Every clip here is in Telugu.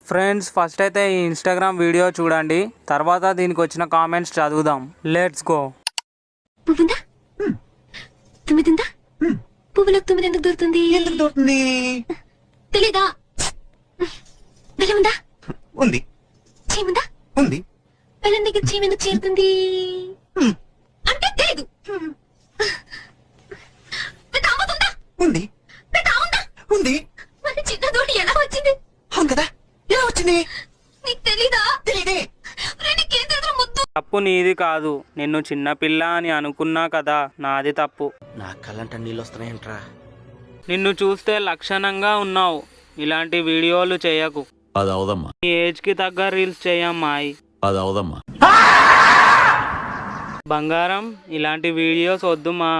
ఫ్రెండ్స్ ఫస్ట్ అయితే ఈ ఇన్స్టాగ్రామ్ వీడియో చూడండి, తర్వాత దీనికి వచ్చిన కామెంట్స్ చదువుదాం. Let's go. పువ్వుందా? తుమ్మిదిందా? పువ్వులకు తుమ్మిది ఎందుకు దొరుకుతుంది? తెలీదా? బెల్లం ఉందా? ఉంది. చీముందా? ఉంది. బెల్లం దగ్గర చీమ ఎందుకు చేరుతుంది అంటే తెలీదు. తాగుతుందా? ఉంది. తాగుందా? ఉంది. మరి చిన్నదోటి ఎలా వచ్చింది? అవును కదా, ఎలా వచ్చింది? నీకు తెలీదా? తెలీదే. నీకేం తెలుసు ముద్దు? తప్పు నీది కాదు, నిన్ను చిన్నపిల్ల అని అనుకున్నా కదా, నాది తప్పు. నా కళ్ళంట నీళ్ళు వస్తున్నాయంట్రా. నిన్ను చూస్తే లక్షణంగా ఉన్నావు, ఇలాంటి వీడియోలు చేయకు. అది అవదమ్మా. నీ ఏజ్ కి తగ్గ రీల్స్ చేయమ్మాయి. అది అవదమ్మా. బంగారం, ఇలాంటి వీడియోస్ వద్దుమా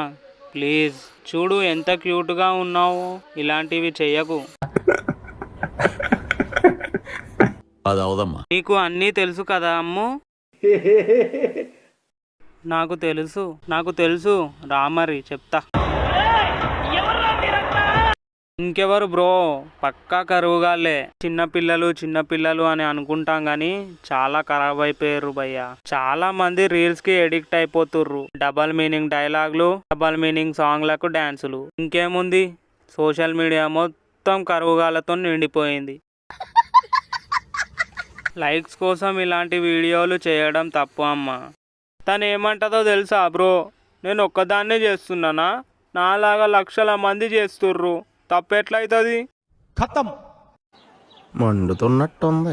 ప్లీజ్. చూడు ఎంత క్యూట్ గా ఉన్నావు, ఇలాంటివి చెయ్యకు. అది అవదమ్మా. నీకు అన్నీ తెలుసు కదా అమ్ము. నాకు తెలుసు రా, మరి చెప్తా. ఇంకెవరు బ్రో, పక్కా కరువుగాలే. చిన్నపిల్లలు అని అనుకుంటాం గాని చాలా ఖరాబ్ అయిపోయారు భయ్యా. చాలా మంది రీల్స్ కి ఎడిక్ట్ అయిపోతుర్రు. డబల్ మీనింగ్ డైలాగులు, డబల్ మీనింగ్ సాంగ్లకు డాన్సులు. ఇంకేముంది, సోషల్ మీడియా మొత్తం కరువుగాలతో నిండిపోయింది. లైక్స్ కోసం ఇలాంటి వీడియోలు చేయడం తప్పు అమ్మా. తను ఏమంటుందో తెలుసా బ్రో, నేను ఒక్కదాన్నే చేస్తున్నానా, నాలాగా లక్షల మంది చేస్తుర్రు, తప్పెట్లయితుంది? మండుతున్నట్టుంది.